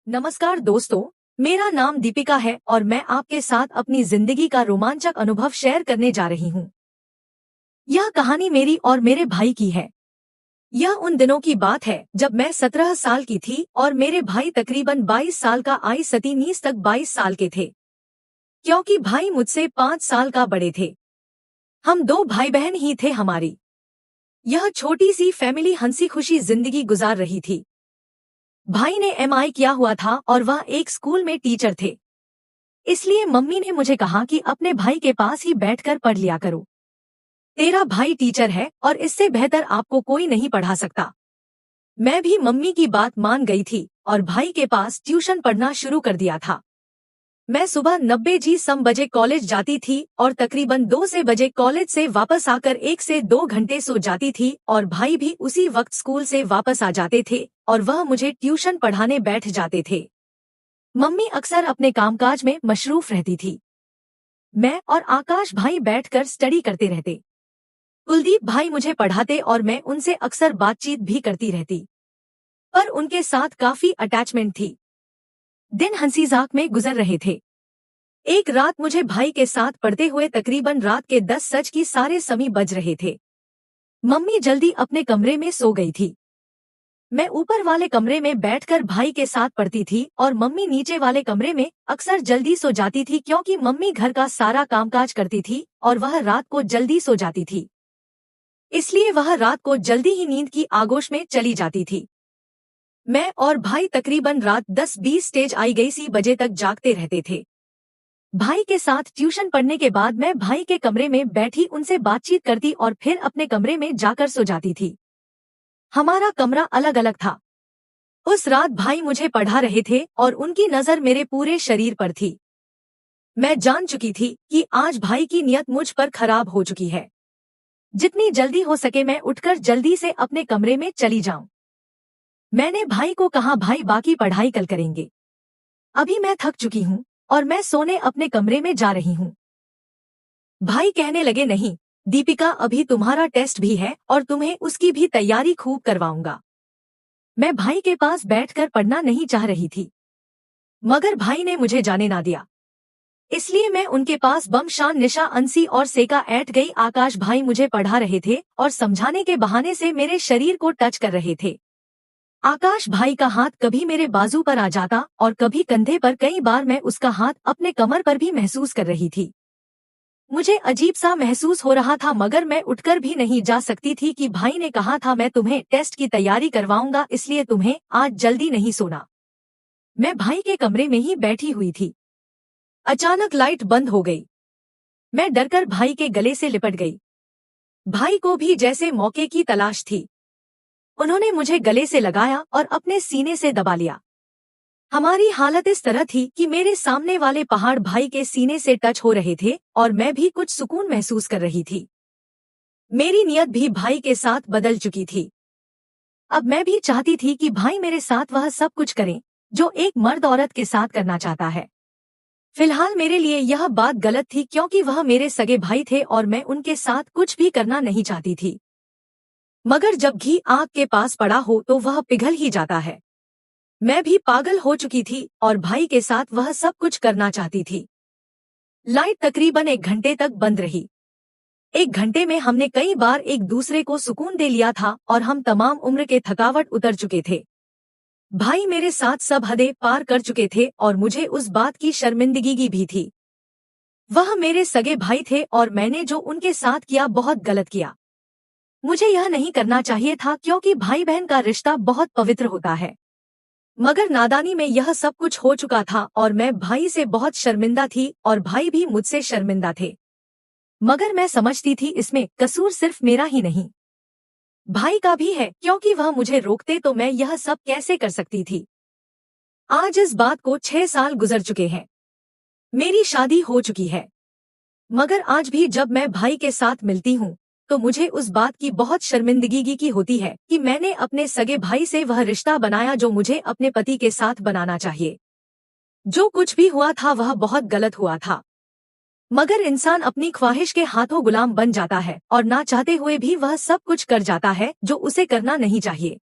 नमस्कार दोस्तों, मेरा नाम दीपिका है और मैं आपके साथ अपनी जिंदगी का रोमांचक अनुभव शेयर करने जा रही हूँ। यह कहानी मेरी और मेरे भाई की है। यह उन दिनों की बात है जब मैं 17 साल की थी और मेरे भाई तकरीबन 22 साल का आई सतीनीस तक 22 साल के थे, क्योंकि भाई मुझसे 5 साल का बड़े थे। हम दो भाई बहन ही थे। हमारी यह छोटी सी फैमिली हंसी खुशी जिंदगी गुजार रही थी। भाई ने एमआई किया हुआ था और वह एक स्कूल में टीचर थे। इसलिए मम्मी ने मुझे कहा कि अपने भाई के पास ही बैठकर पढ़ लिया करो। तेरा भाई टीचर है और इससे बेहतर आपको कोई नहीं पढ़ा सकता। मैं भी मम्मी की बात मान गई थी और भाई के पास ट्यूशन पढ़ना शुरू कर दिया था। मैं सुबह 90 बजे कॉलेज जाती थी और तकरीबन 2 से बजे कॉलेज से वापस आकर 1 से 2 घंटे सो जाती थी और भाई भी उसी वक्त स्कूल से वापस आ जाते थे और वह मुझे ट्यूशन पढ़ाने बैठ जाते थे। मम्मी अक्सर अपने कामकाज में मशरूफ रहती थी। मैं और आकाश भाई बैठकर स्टडी करते रहते। कुलदीप भाई मुझे पढ़ाते और मैं उनसे अक्सर बातचीत भी करती रहती, पर उनके साथ काफी अटैचमेंट थी। दिन हंसी-मजाक में गुजर रहे थे। एक रात मुझे भाई के साथ पढ़ते हुए तकरीबन रात के 10 सज की सारे समी बज रहे थे। मम्मी जल्दी अपने कमरे में सो गई थी। मैं ऊपर वाले कमरे में बैठकर भाई के साथ पढ़ती थी और मम्मी नीचे वाले कमरे में अक्सर जल्दी सो जाती थी, क्योंकि मम्मी घर का सारा कामकाज करती थी और वह रात को जल्दी सो जाती थी। इसलिए वह रात को जल्दी ही नींद की आगोश में चली जाती थी। मैं और भाई तकरीबन रात 10-20 स्टेज आई गई सी बजे तक जागते रहते थे। भाई के साथ ट्यूशन पढ़ने के बाद मैं भाई के कमरे में बैठी उनसे बातचीत करती और फिर अपने कमरे में जाकर सो जाती थी। हमारा कमरा अलग अलग था। उस रात भाई मुझे पढ़ा रहे थे और उनकी नजर मेरे पूरे शरीर पर थी। मैं जान चुकी थी कि आज भाई की नीयत मुझ पर खराब हो चुकी है। जितनी जल्दी हो सके मैं उठकर जल्दी से अपने कमरे में चली जाऊं। मैंने भाई को कहा, भाई बाकी पढ़ाई कल करेंगे, अभी मैं थक चुकी हूँ और मैं सोने अपने कमरे में जा रही हूँ। भाई कहने लगे, नहीं दीपिका, अभी तुम्हारा टेस्ट भी है और तुम्हें उसकी भी तैयारी खूब करवाऊंगा। मैं भाई के पास बैठकर पढ़ना नहीं चाह रही थी, मगर भाई ने मुझे जाने ना दिया। इसलिए मैं उनके पास बम शान निशा अंसी और सेका ऐट गई। आकाश भाई मुझे पढ़ा रहे थे और समझाने के बहाने से मेरे शरीर को टच कर रहे थे। आकाश भाई का हाथ कभी मेरे बाजू पर आ जाता और कभी कंधे पर। कई बार मैं उसका हाथ अपने कमर पर भी महसूस कर रही थी। मुझे अजीब सा महसूस हो रहा था, मगर मैं उठकर भी नहीं जा सकती थी कि भाई ने कहा था मैं तुम्हें टेस्ट की तैयारी करवाऊंगा, इसलिए तुम्हें आज जल्दी नहीं सोना। मैं भाई के कमरे में ही बैठी हुई थी। अचानक लाइट बंद हो गई। मैं डरकर भाई के गले से लिपट गई। भाई को भी जैसे मौके की तलाश थी। उन्होंने मुझे गले से लगाया और अपने सीने से दबा लिया। हमारी हालत इस तरह थी कि मेरे सामने वाले पहाड़ भाई के सीने से टच हो रहे थे और मैं भी कुछ सुकून महसूस कर रही थी। मेरी नीयत भी भाई के साथ बदल चुकी थी। अब मैं भी चाहती थी कि भाई मेरे साथ वह सब कुछ करें जो एक मर्द औरत के साथ करना चाहता है। फिलहाल मेरे लिए यह बात गलत थी, क्योंकि वह मेरे सगे भाई थे और मैं उनके साथ कुछ भी करना नहीं चाहती थी। मगर जब घी आग के पास पड़ा हो तो वह पिघल ही जाता है। मैं भी पागल हो चुकी थी और भाई के साथ वह सब कुछ करना चाहती थी। लाइट तकरीबन 1 घंटे तक बंद रही। 1 घंटे में हमने कई बार एक दूसरे को सुकून दे लिया था और हम तमाम उम्र के थकावट उतर चुके थे। भाई मेरे साथ सब हदें पार कर चुके थे और मुझे उस बात की शर्मिंदगी भी थी। वह मेरे सगे भाई थे और मैंने जो उनके साथ किया बहुत गलत किया। मुझे यह नहीं करना चाहिए था, क्योंकि भाई बहन का रिश्ता बहुत पवित्र होता है। मगर नादानी में यह सब कुछ हो चुका था और मैं भाई से बहुत शर्मिंदा थी और भाई भी मुझसे शर्मिंदा थे। मगर मैं समझती थी इसमें कसूर सिर्फ मेरा ही नहीं, भाई का भी है, क्योंकि वह मुझे रोकते तो मैं यह सब कैसे कर सकती थी। आज इस बात को 6 साल गुजर चुके हैं। मेरी शादी हो चुकी है, मगर आज भी जब मैं भाई के साथ मिलती हूँ तो मुझे उस बात की बहुत शर्मिंदगी की होती है कि मैंने अपने सगे भाई से वह रिश्ता बनाया जो मुझे अपने पति के साथ बनाना चाहिए। जो कुछ भी हुआ था वह बहुत गलत हुआ था, मगर इंसान अपनी ख्वाहिश के हाथों गुलाम बन जाता है और ना चाहते हुए भी वह सब कुछ कर जाता है जो उसे करना नहीं चाहिए।